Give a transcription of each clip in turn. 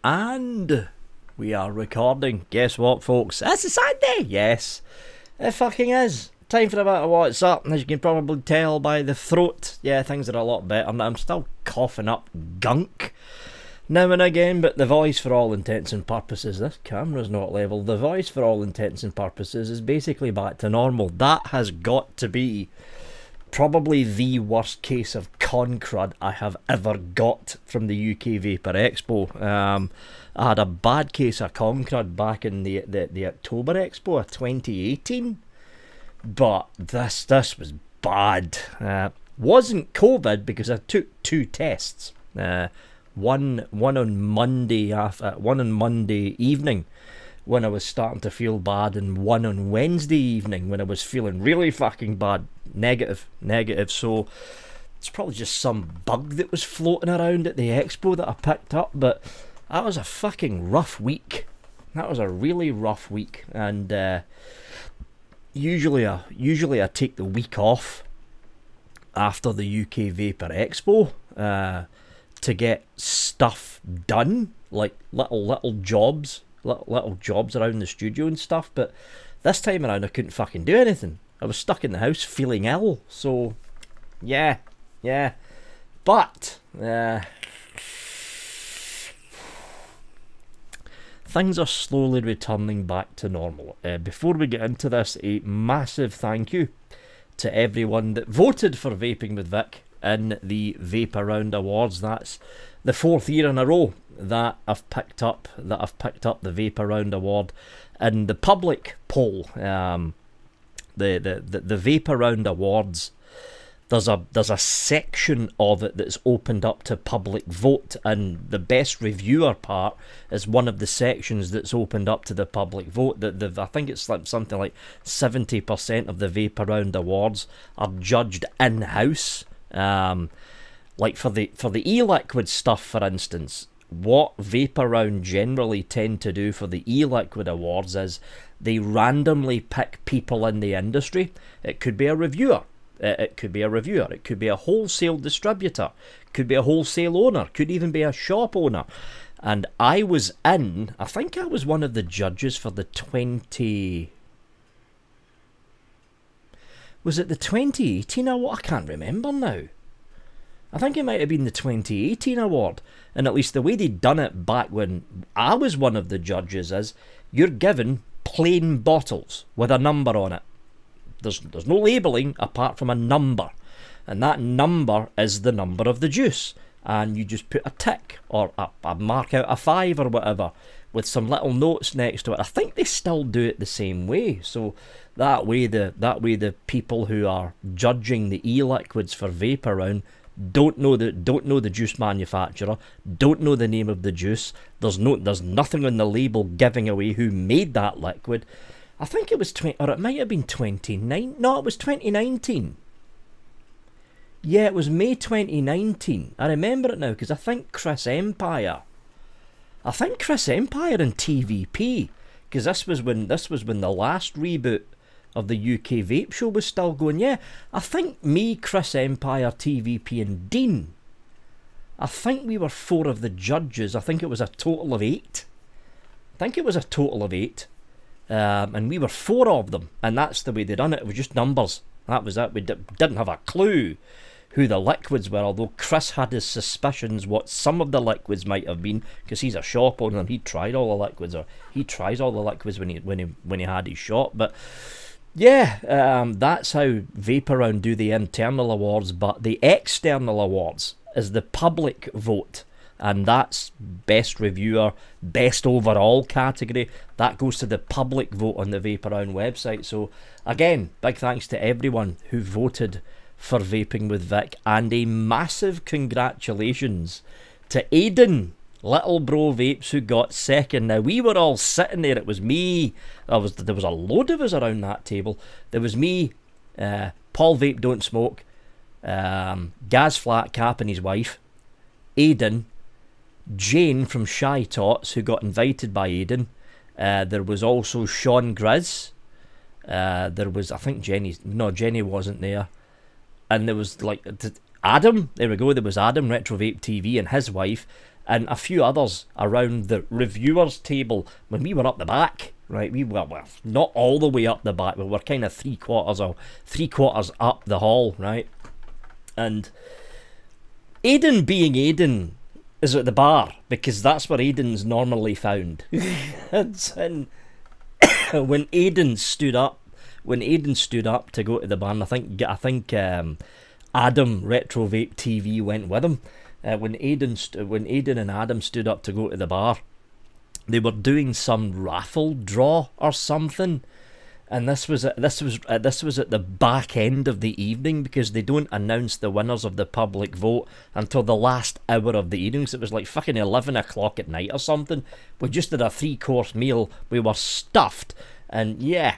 And we are recording. Guess what, folks? It's a Sunday! Yes, it fucking is. Time for a bit of what's up. As you can probably tell by the throat, yeah, things are a lot better. I'm still coughing up gunk now and again, but the voice, for all intents and purposes, this camera's not level, the voice for all intents and purposes is basically back to normal. That has got to be probably the worst case of con crud I have ever got from the UK Vapor Expo. I had a bad case of con crud back in the October Expo of 2018, but this was bad. Wasn't COVID because I took two tests. One on Monday evening when I was starting to feel bad, and one on Wednesday evening when I was feeling really fucking bad. Negative. So it's probably just some bug that was floating around at the expo that I picked up, but that was a fucking rough week. That was a really rough week, and usually I take the week off after the UK Vapor Expo to get stuff done, like little jobs around the studio and stuff, but this time around I couldn't fucking do anything. I was stuck in the house feeling ill, so yeah. But things are slowly returning back to normal. Before we get into this, a massive thank you to everyone that voted for Vaping with Vic in the Vape Around Awards. That's the 4th year in a row that I've picked up the Vape Around Award in the public poll. The Vape Around Awards, there's a section of it that's opened up to public vote, and the best reviewer part is one of the sections that's opened up to the public vote. I think it's like something like 70% of the Vape Around Awards are judged in-house. Like for the e-liquid stuff, for instance, what Vape Around generally tend to do for the e-liquid awards is they randomly pick people in the industry. It could be a reviewer, it could be a wholesale distributor, could be a wholesale owner, could even be a shop owner. And I think I was one of the judges for the 20... Was it the 2018 award? I can't remember now. I think it might have been the 2018 award. And at least the way they'd done it back when I was one of the judges is you're given plain bottles with a number on it. There's no labelling apart from a number. And that number is the number of the juice. And you just put a tick or a mark out of 5 or whatever with some little notes next to it. I think they still do it the same way. So that way the people who are judging the e-liquids for Vape Around don't know the juice manufacturer, don't know the name of the juice. There's nothing on the label giving away who made that liquid. I think it was it might have been 29. No, it was 2019. Yeah, it was May 2019. I remember it now because I think Chris Empire and TVP, because this was when the last reboot of the UK Vape Show was still going. Yeah, I think me, Chris Empire, TVP and Dean, I think we were 4 of the judges. I think it was a total of 8. And we were 4 of them, and that's the way they done it. It was just numbers. That was it. We didn't have a clue who the liquids were, although Chris had his suspicions what some of the liquids might have been, because he's a shop owner and he tried all the liquids, or he tries all the liquids when he had his shop. But yeah, that's how Vape Around do the internal awards. But the external awards is the public vote, and that's best reviewer, best overall category. That goes to the public vote on the Vape Around website. So again, big thanks to everyone who voted for Vaping with Vic, and a massive congratulations to Aiden, Little Bro Vapes, who got second. Now, we were all sitting there. It was me. There was a load of us around that table. There was me, Paul Vape Don't Smoke, Gaz Flat Cap and his wife, Aiden, Jane from Shy Tots, who got invited by Aiden. There was also Sean Grizz. There was, I think Jenny wasn't there. And there was like Adam, there we go, there was Adam, Retro Vape TV, and his wife, and a few others around the reviewers table when we were up the back, right? We were, well, not all the way up the back, but we're kind of three quarters up the hall, right? And Aiden, being Aiden, is at the bar because that's where Aiden's normally found. And when Aiden stood up to go to the bar, and I think Adam Retro Vape TV went with him. When Aiden and Adam stood up to go to the bar, they were doing some raffle draw or something, and this was at the back end of the evening, because they don't announce the winners of the public vote until the last hour of the evening. So it was like fucking 11 o'clock at night or something. We just did a 3-course meal. We were stuffed, and yeah.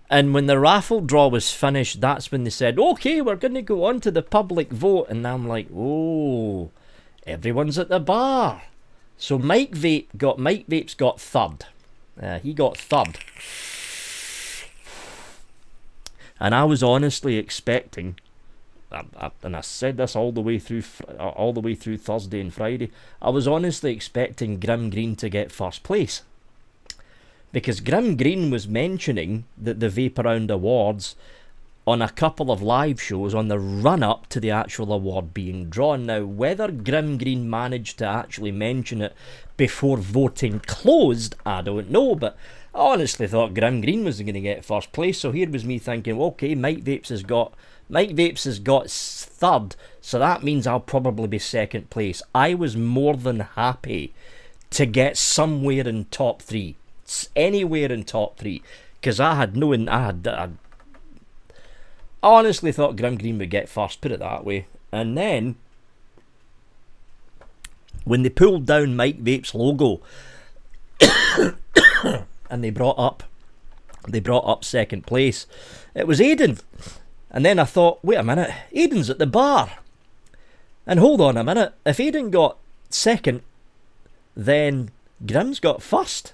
And when the raffle draw was finished, that's when they said, okay, we're going to go on to the public vote. And I'm like, oh, everyone's at the bar. So Mike Vapes got third. He got third. And I was honestly expecting, and I said this all the way through Thursday and Friday, I was honestly expecting Grim Green to get first place. Because Grim Green was mentioning that the Vape Around Awards on a couple of live shows on the run-up to the actual award being drawn. Now, whether Grim Green managed to actually mention it before voting closed, I don't know, but I honestly thought Grim Green was going to get first place. So here was me thinking, okay, Mike Vapes has got third, so that means I'll probably be second place. I was more than happy to get somewhere in top 3. Anywhere in top 3, because I honestly thought Grim Green would get first, put it that way. And then when they pulled down Mike Vape's logo and they brought up second place, it was Aiden. And then I thought, wait a minute, Aiden's at the bar, and hold on a minute, if Aiden got second, then Grim's got first.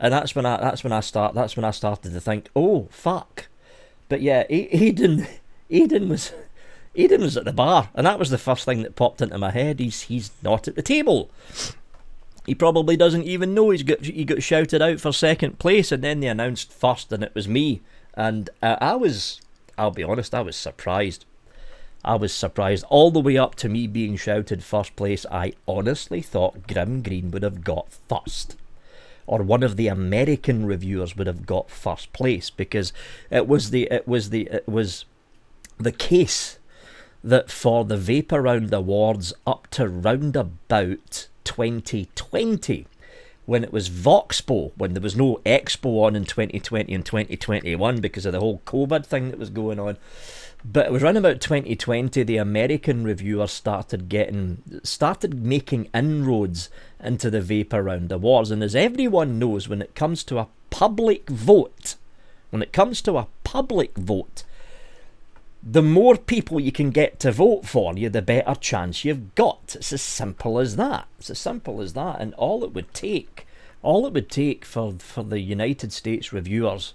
And that's when I started to think, oh fuck. But yeah, Aiden was at the bar, and that was the first thing that popped into my head. He's not at the table. He probably doesn't even know he got shouted out for second place, and then they announced first, and it was me. And I'll be honest, I was surprised. I was surprised all the way up to me being shouted first place. I honestly thought Grim Green would have got first, or one of the American reviewers would have got first place, because it was the case that for the Vape Around Awards up to round about 2020, when it was Voxpo, when there was no Expo on in 2020 and 2021 because of the whole COVID thing that was going on. But it was around about 2020 the American reviewers started making inroads into the Vape Around Awards. And as everyone knows, when it comes to a public vote, the more people you can get to vote for you, the better chance you've got. It's as simple as that. And all it would take for the United States reviewers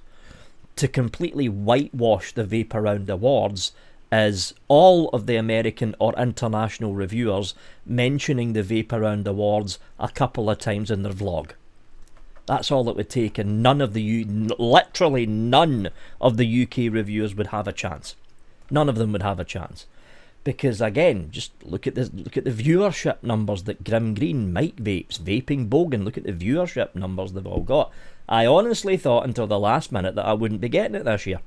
to completely whitewash the Vape Around Awards is all of the American or international reviewers mentioning the Vape Around Awards a couple of times in their vlog. That's all it would take, and literally none of the UK reviewers would have a chance. None of them would have a chance. Because again, just look at the viewership numbers that Grim Green, Mike Vapes, Vaping Bogan, look at the viewership numbers they've all got. I honestly thought until the last minute that I wouldn't be getting it this year.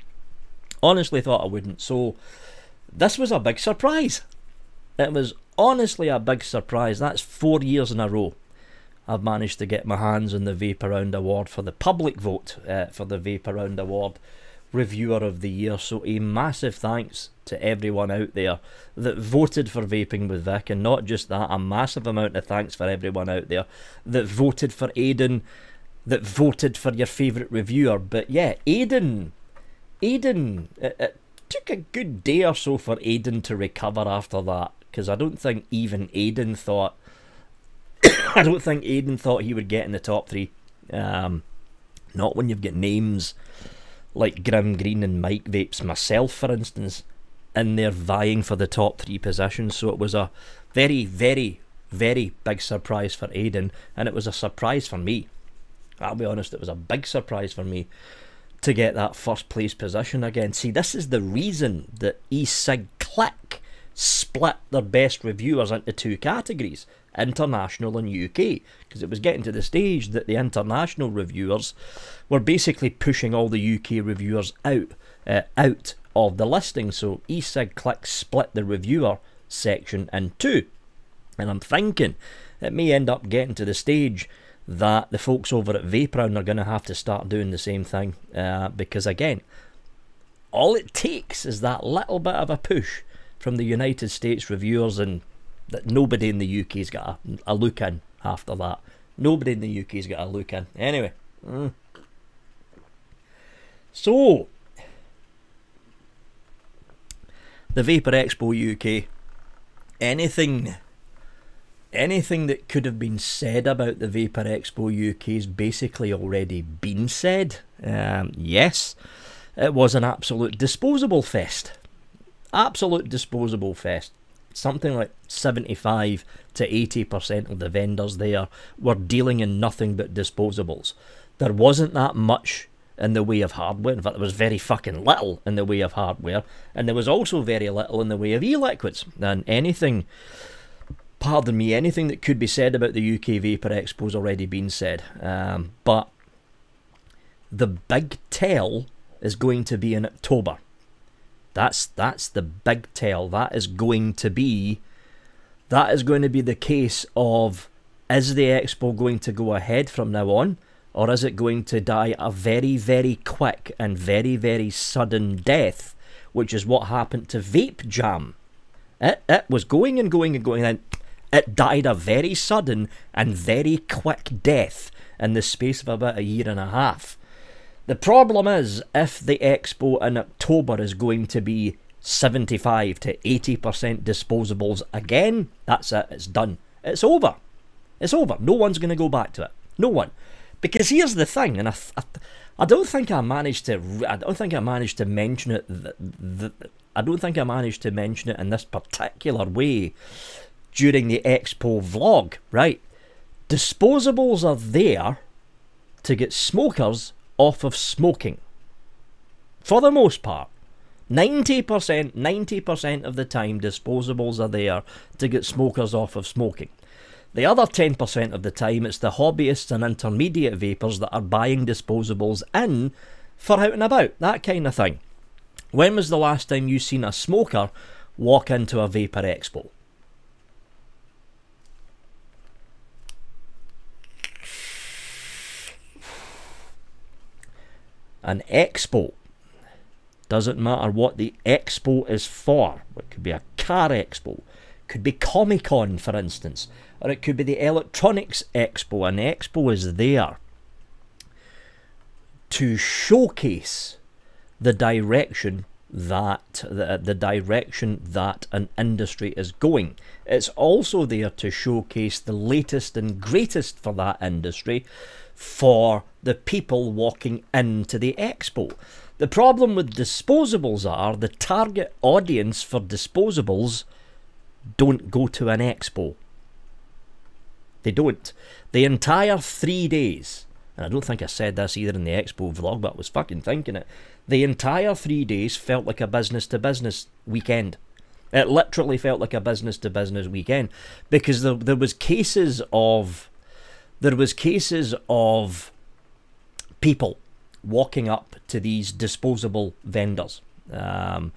Honestly thought I wouldn't. So this was a big surprise. It was honestly a big surprise. That's 4 years in a row I've managed to get my hands on the Vape Around Award for the public vote for the Vape Around Award Reviewer of the Year. So a massive thanks to everyone out there that voted for Vaping with Vic, and not just that, a massive amount of thanks for everyone out there that voted for Aiden, that voted for your favourite reviewer. But yeah, Aiden, it took a good day or so for Aiden to recover after that, because I don't think even Aiden thought he would get in the top 3. Not when you've got names like Grim Green and Mike Vapes, myself for instance, in there vying for the top 3 positions. So it was a very, very very big surprise for Aiden, and it was a surprise for me. I'll be honest, it was a big surprise for me to get that first place position again. See, this is the reason that ECig Click split their best reviewers into two categories, international and UK, because it was getting to the stage that the international reviewers were basically pushing all the UK reviewers out of the listing. So ECig Click split the reviewer section in two, and I'm thinking it may end up getting to the stage that the folks over at Vape are going to have to start doing the same thing, because again, all it takes is that little bit of a push from the United States reviewers, and that nobody in the UK's got a look in after that. Nobody in the UK's got a look in. Anyway. So, the Vapor Expo UK, anything that could have been said about the Vapor Expo UK has basically already been said. Yes, it was an absolute disposable fest. Absolute disposable fest. Something like 75 to 80% of the vendors there were dealing in nothing but disposables. There wasn't that much in the way of hardware. In fact, there was very fucking little in the way of hardware, and there was also very little in the way of e-liquids. And anything, pardon me, anything that could be said about the UK Vapor Expo has already been said. But the big tell is going to be in October. That's the big tell. That is going to be the case of, is the Expo going to go ahead from now on, or is it going to die a very, very quick and very, very sudden death, which is what happened to Vape Jam. It was going and going and going, and it died a very sudden and very quick death in the space of about a year and a half. The problem is, if the Expo in October is going to be 75 to 80% disposables again, that's it, it's done. It's over. It's over. No one's going to go back to it. No one. Because here's the thing, and I don't think I managed to mention it. I don't think I managed to mention it in this particular way during the Expo vlog, right? Disposables are there to get smokers off of smoking. For the most part. 90% of the time, disposables are there to get smokers off of smoking. The other 10% of the time, it's the hobbyists and intermediate vapors that are buying disposables in for out and about, that kind of thing. When was the last time you seen a smoker walk into a Vapor Expo? An expo, doesn't matter what the expo is for. It could be a car expo, could be Comic-Con for instance, or it could be the electronics expo. An expo is there to showcase the direction that an industry is going. It's also there to showcase the latest and greatest for that industry for the people walking into the expo. The problem with disposables are the target audience for disposables don't go to an expo. They don't. The entire 3 days, and I don't think I said this either in the Expo vlog, but I was fucking thinking it, the entire 3 days felt like a business-to-business weekend. It literally felt like a business-to-business weekend, because there was cases of people walking up to these disposable vendors and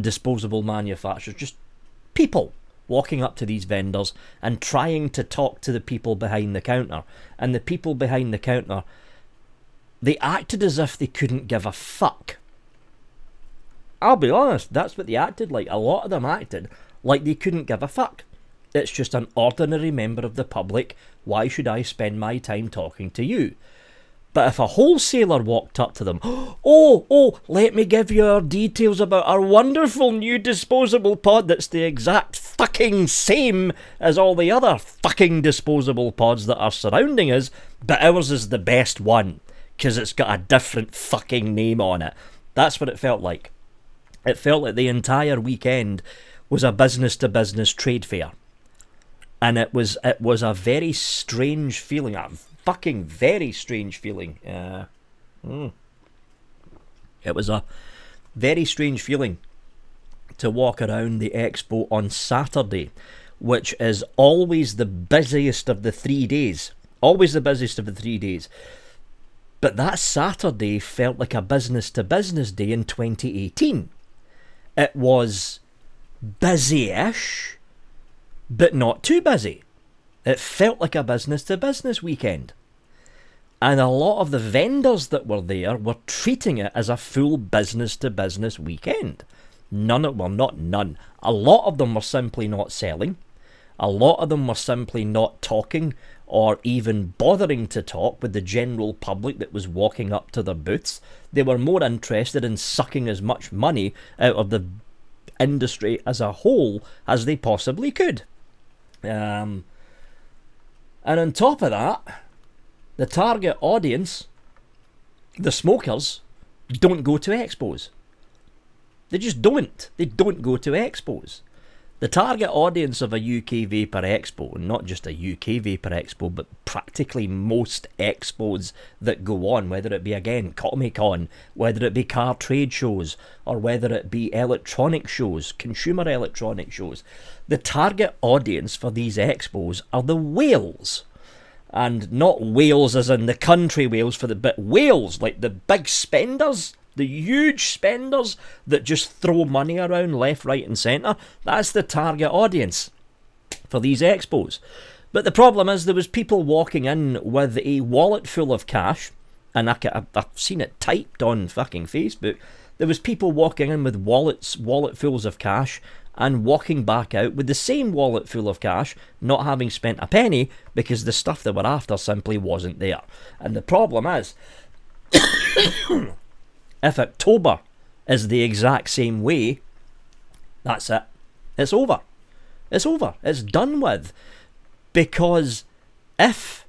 disposable manufacturers, just people walking up to these vendors and trying to talk to the people behind the counter. And the people behind the counter, they acted as if they couldn't give a fuck. I'll be honest, that's what they acted like. A lot of them acted like they couldn't give a fuck. It's just an ordinary member of the public. Why should I spend my time talking to you? But if a wholesaler walked up to them, oh, let me give you our details about our wonderful new disposable pod that's the exact fucking same as all the other fucking disposable pods that are surrounding us, but ours is the best one, because it's got a different fucking name on it. That's what it felt like. It felt like the entire weekend was a business-to-business trade fair. And it was a very strange feeling, a fucking very strange feeling. It was a very strange feeling to walk around the expo on Saturday, which is always the busiest of the 3 days. Always the busiest of the 3 days. But that Saturday felt like a business-to-business day in 2018. It was busy-ish, but not too busy. It felt like a business-to-business weekend. And a lot of the vendors that were there were treating it as a full business-to-business weekend. A lot of them were simply not selling. A lot of them were simply not talking or even bothering to talk with the general public that was walking up to their booths. They were more interested in sucking as much money out of the industry as a whole as they possibly could. And on top of that, the target audience, the smokers, don't go to expos. They just don't. They don't go to expos. The target audience of a UK Vapor Expo, and not just a UK Vapor Expo, but practically most expos that go on, whether it be, again, Comic-Con, whether it be car trade shows, or whether it be electronic shows, consumer electronic shows, the target audience for these expos are the whales. And not Wales as in the country Wales, but whales, like the big spenders, the huge spenders that just throw money around left, right and centre. That's the target audience for these expos. But the problem is there was people walking in with a wallet full of cash, and I've seen it typed on fucking Facebook. There was people walking in with walletfuls of cash and walking back out with the same wallet full of cash, not having spent a penny because the stuff they were after simply wasn't there. And the problem is, if October is the exact same way, that's it. It's over. It's over. It's done with. Because if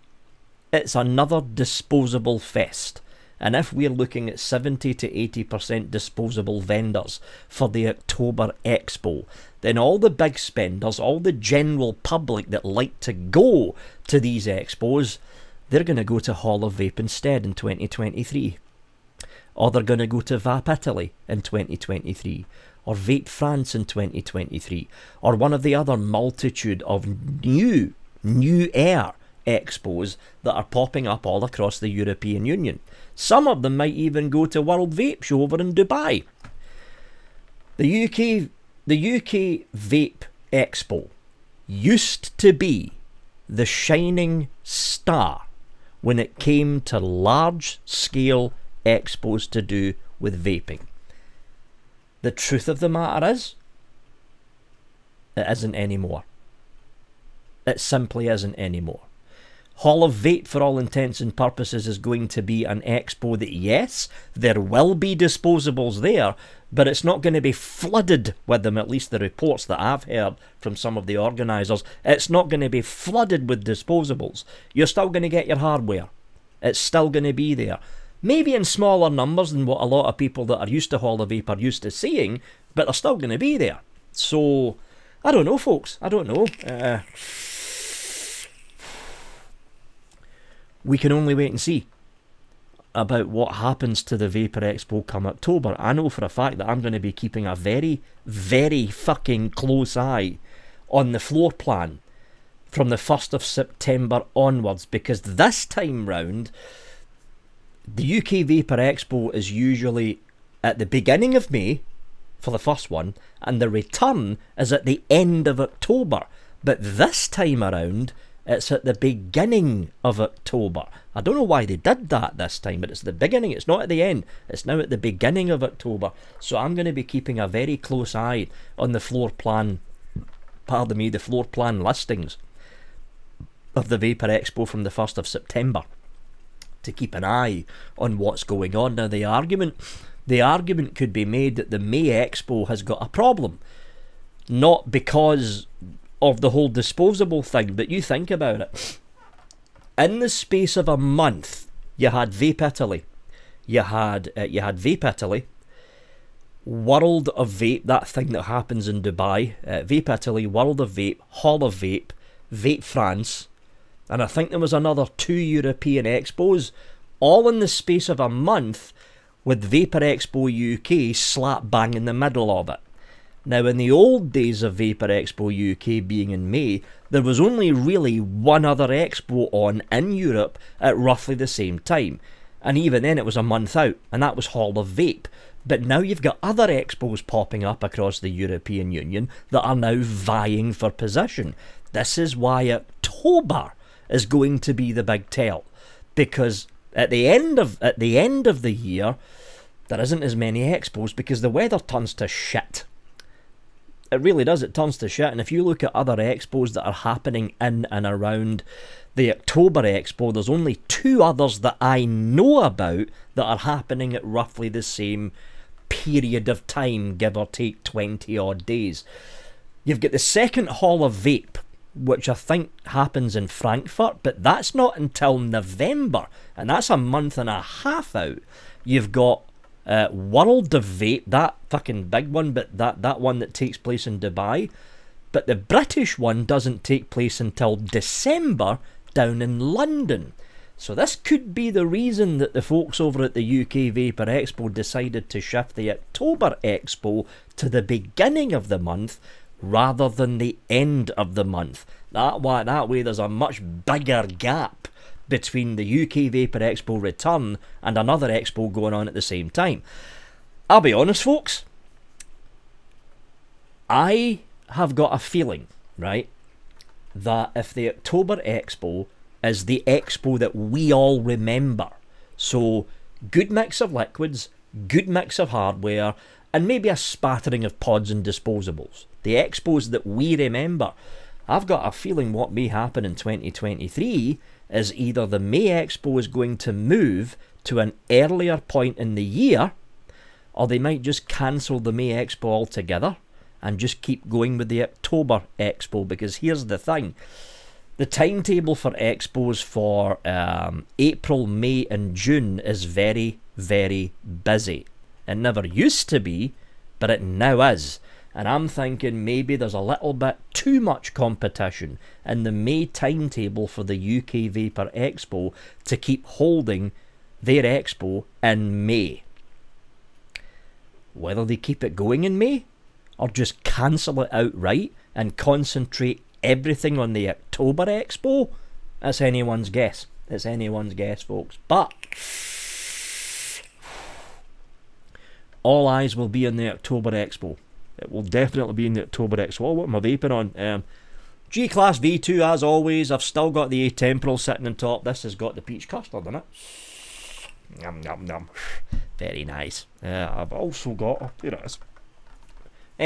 it's another disposable fest, and if we're looking at 70 to 80% disposable vendors for the October Expo, then all the big spenders, all the general public that like to go to these expos, they're going to go to Hall of Vape instead in 2023. Or they're going to go to Vape Italy in 2023. Or Vape France in 2023. Or one of the other multitude of new air expos that are popping up all across the European Union. Some of them might even go to World Vape Show over in Dubai. The UK Vape Expo used to be the shining star when it came to large scale expos to do with vaping. The truth of the matter is, it isn't anymore. It simply isn't anymore. Hall of Vape, for all intents and purposes, is going to be an expo that, yes, there will be disposables there, but it's not going to be flooded with them, at least the reports that I've heard from some of the organisers. It's not going to be flooded with disposables. You're still going to get your hardware. It's still going to be there. Maybe in smaller numbers than what a lot of people that are used to Hall of Vape are used to seeing, but they're still going to be there. So, I don't know, folks. I don't know. We can only wait and see about what happens to the Vapor Expo come October. I know for a fact that I'm going to be keeping a very, very fucking close eye on the floor plan from the 1st of September onwards, because this time round, the UK Vapor Expo is usually at the beginning of May for the first one, and the return is at the end of October. But this time around, it's at the beginning of October. I don't know why they did that this time, but it's the beginning. It's not at the end. It's now at the beginning of October. So I'm going to be keeping a very close eye on the floor plan, the floor plan listings of the Vapor Expo from the 1st of September to keep an eye on what's going on. Now, the argument could be made that the May Expo has got a problem. Not because of the whole disposable thing, but you think about it. In the space of a month, you had Vape Italy, you had Vape Italy, World of Vape, that thing that happens in Dubai, Vape Italy, World of Vape, Hall of Vape, Vape France, and I think there was another 2 European expos, all in the space of a month, with Vapor Expo UK slap bang in the middle of it. Now, in the old days of Vapor Expo UK being in May, there was only really one other expo on in Europe at roughly the same time. And even then it was a month out, and that was Hall of Vape. But now you've got other expos popping up across the European Union that are now vying for position. This is why October is going to be the big tell. Because at the end of the year, there isn't as many expos because the weather turns to shit. It really does, it turns to shit. And if you look at other expos that are happening in and around the October Expo, there's only 2 others that I know about that are happening at roughly the same period of time, give or take 20 odd days. You've got the second Hall of Vape, which I think happens in Frankfurt, but that's not until November, and that's a month and a half out. You've got World of Vape, that fucking big one, but that one that takes place in Dubai. But the British one doesn't take place until December down in London. So this could be the reason that the folks over at the UK Vapor Expo decided to shift the October Expo to the beginning of the month rather than the end of the month. That way there's a much bigger gap between the UK Vapor Expo return and another expo going on at the same time. I'll be honest, folks, I have got a feeling, right, that if the October Expo is the expo that we all remember, so good mix of liquids, good mix of hardware, and maybe a spattering of pods and disposables, the expos that we remember, I've got a feeling what may happen in 2023 is either the May Expo is going to move to an earlier point in the year, or they might just cancel the May Expo altogether and just keep going with the October Expo. Because here's the thing, the timetable for expos for April, May and June is very, very busy. It never used to be, but it now is. And I'm thinking maybe there's a little bit too much competition in the May timetable for the UK Vapor Expo to keep holding their expo in May. Whether they keep it going in May or just cancel it outright and concentrate everything on the October Expo, that's anyone's guess. It's anyone's guess, folks. But all eyes will be on the October Expo. It will definitely be in the October Expo. Oh, what am I vaping on? G-Class V2, as always. I've still got the A-Temporal sitting on top. This has got the peach custard in it. Yum, yum, yum. Very nice. I've also got, here it is,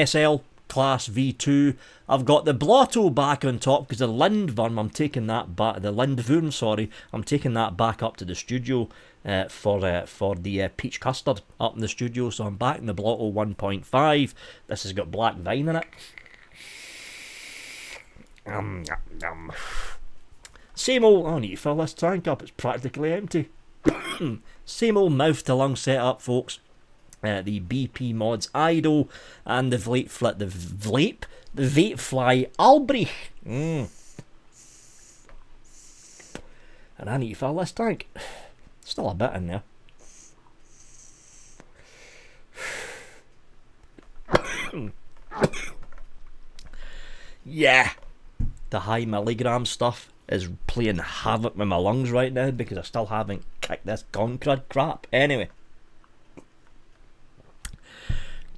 SL Class V2. I've got the Blotto back on top because the Lindworm, I'm taking that back, the Lindworm, sorry, I'm taking that back up to the studio for the peach custard up in the studio. So I'm back in the Blotto 1.5. This has got black vine in it. Yum, yum. Same old, I need to fill this tank up, it's practically empty. Same old mouth to lung setup, folks. The BP Mods Idol and the Vapefly Albrecht. And I need to fill this tank. Still a bit in there. Yeah, the high milligram stuff is playing havoc with my lungs right now because I still haven't kicked this concrete crap. Anyway,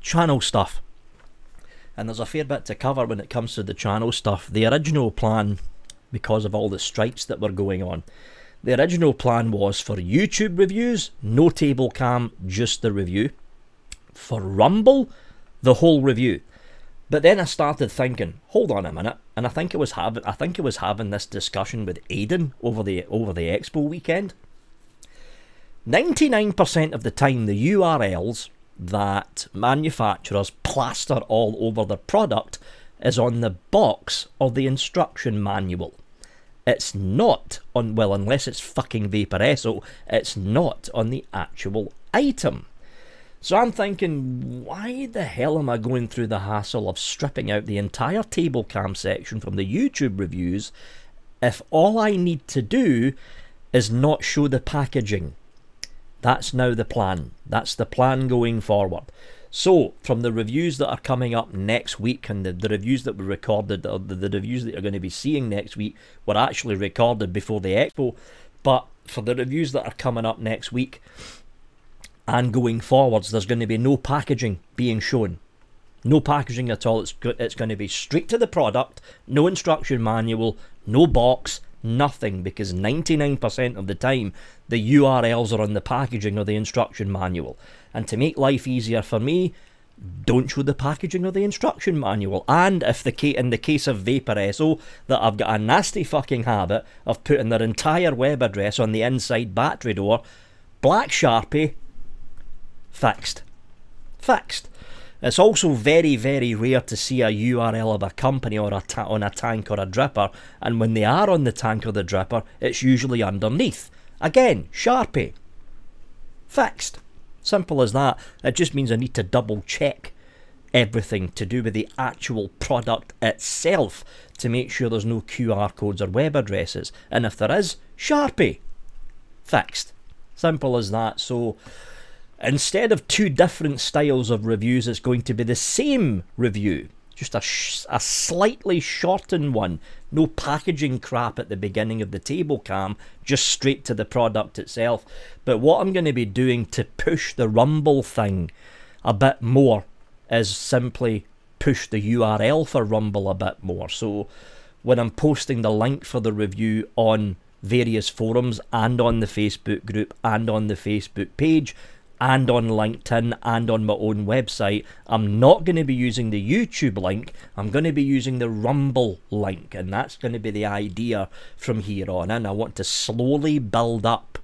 channel stuff, and there's a fair bit to cover when it comes to the channel stuff. The original plan, because of all the strikes that were going on, the original plan was for YouTube reviews, no table cam, just the review. For Rumble, the whole review. But then I started thinking, hold on a minute, and I think it was having this discussion with Aiden over the Expo weekend. 99% of the time, the URLs that manufacturers plaster all over the product is on the box of the instruction manual. It's not on, well, unless it's fucking Vaporesso, it's not on the actual item. So I'm thinking, why the hell am I going through the hassle of stripping out the entire table cam section from the YouTube reviews if all I need to do is not show the packaging? That's now the plan. That's the plan going forward. So, from the reviews that are coming up next week, and the reviews that were recorded, or the reviews that you're going to be seeing next week, were actually recorded before the Expo, but for the reviews that are coming up next week, and going forwards, there's going to be no packaging being shown. No packaging at all. It's going to be straight to the product, no instruction manual, no box, nothing, because 99% of the time the URLs are on the packaging or the instruction manual. And to make life easier for me, don't show the packaging or the instruction manual. And if in the case of Vapor SO, that I've got a nasty fucking habit of putting their entire web address on the inside battery door, black Sharpie, fixed. Fixed. It's also very, very rare to see a URL of a company or on a tank or a dripper, and when they are on the tank or the dripper, it's usually underneath. Again, Sharpie. Fixed. Simple as that. It just means I need to double check everything to do with the actual product itself to make sure there's no QR codes or web addresses. And if there is, Sharpie. Fixed. Simple as that. So instead of two different styles of reviews, it's going to be the same review, just a slightly shortened one. No packaging crap at the beginning of the table cam, just straight to the product itself. But what I'm going to be doing to push the Rumble thing a bit more is simply push the URL for Rumble a bit more. So when I'm posting the link for the review on various forums and on the Facebook group and on the Facebook page, and on LinkedIn and on my own website, I'm not going to be using the YouTube link, I'm going to be using the Rumble link, and that's going to be the idea from here on in. I want to slowly build up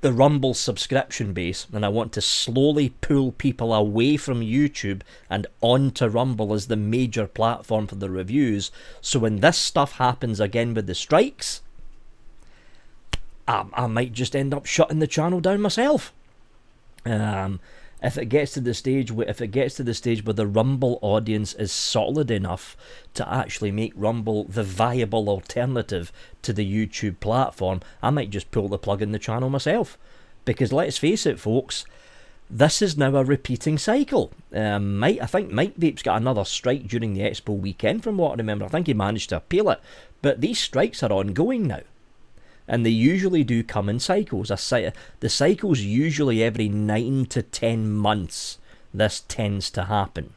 the Rumble subscription base, and I want to slowly pull people away from YouTube and onto Rumble as the major platform for the reviews. So when this stuff happens again with the strikes, I might just end up shutting the channel down myself. If it gets to the stage where the Rumble audience is solid enough to actually make Rumble the viable alternative to the YouTube platform, I might just pull the plug in the channel myself. Because let's face it, folks, this is now a repeating cycle. I think Mike Vape's got another strike during the Expo weekend, from what I remember. I think he managed to appeal it, but these strikes are ongoing now. And they usually do come in cycles. The cycle's usually every 9 to 10 months this tends to happen.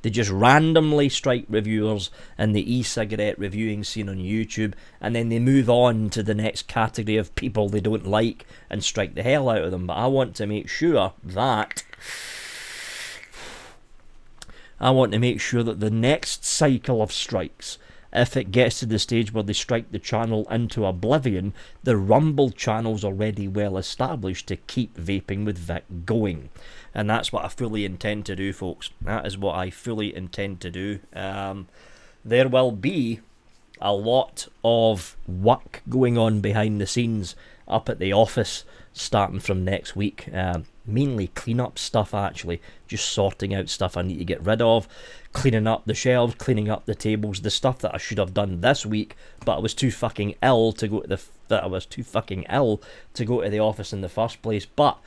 They just randomly strike reviewers in the e-cigarette reviewing scene on YouTube, and then they move on to the next category of people they don't like and strike the hell out of them. But I want to make sure that the next cycle of strikes, if it gets to the stage where they strike the channel into oblivion, the Rumble channel's already well established to keep Vaping with Vic going. And that's what I fully intend to do, folks. That is what I fully intend to do. There will be a lot of work going on behind the scenes up at the office starting from next week. Mainly clean-up stuff, actually. Just sorting out stuff I need to get rid of. Cleaning up the shelves, cleaning up the tables. The stuff that I should have done this week, but I was too fucking ill to go to the office in the first place. But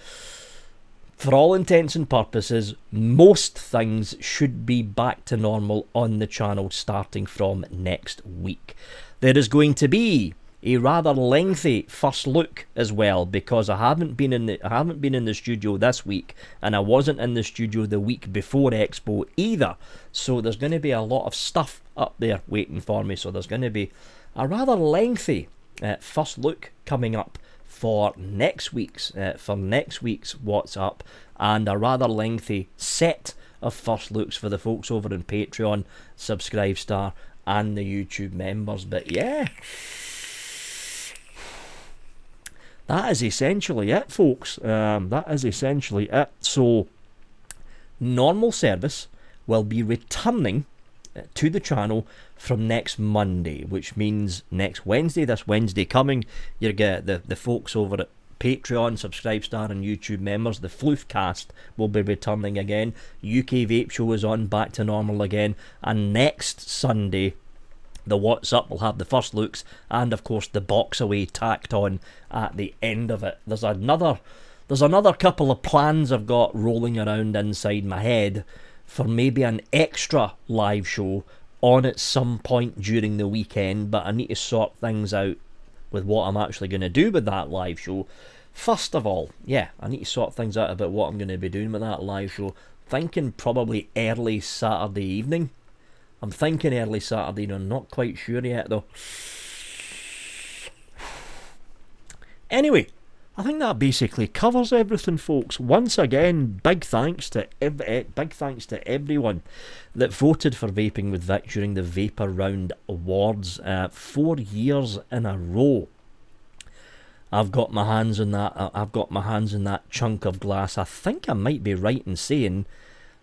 for all intents and purposes, most things should be back to normal on the channel starting from next week. There is going to be a rather lengthy first look as well, because I haven't been in the studio this week, and I wasn't in the studio the week before Expo either. So there's going to be a lot of stuff up there waiting for me. So there's going to be a rather lengthy first look coming up for next week's What's Up, and a rather lengthy set of first looks for the folks over on Patreon, Subscribestar, and the YouTube members. But yeah, that is essentially it, folks. That is essentially it. So, normal service will be returning to the channel from next Monday, which means next Wednesday, this Wednesday coming, you get the folks over at Patreon, Subscribestar and YouTube members, the Floofcast will be returning again. UK Vape Show is on back to normal again. And next Sunday, the What's Up will have the first looks and of course the box away tacked on at the end of it. There's another couple of plans I've got rolling around inside my head for maybe an extra live show on at some point during the weekend, but I need to sort things out with what I'm actually going to do with that live show. First of all, yeah, I need to sort things out about what I'm going to be doing with that live show. Thinking probably early Saturday evening. I'm thinking early Saturday, I'm not quite sure yet though. Anyway, I think that basically covers everything, folks. Once again, big thanks to everyone that voted for Vaping with Vic during the Vapor Round Awards. 4 years in a row, I've got my hands on that. I've got my hands in that chunk of glass. I think I might be right in saying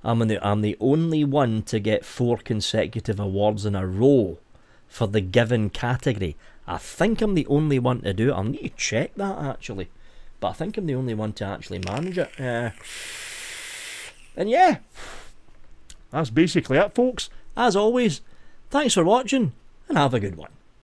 I'm the only one to get 4 consecutive awards in a row for the given category. I think I'm the only one to do it. I'll need to check that actually. But I think I'm the only one to actually manage it. And yeah, that's basically it, folks. As always, thanks for watching and have a good one.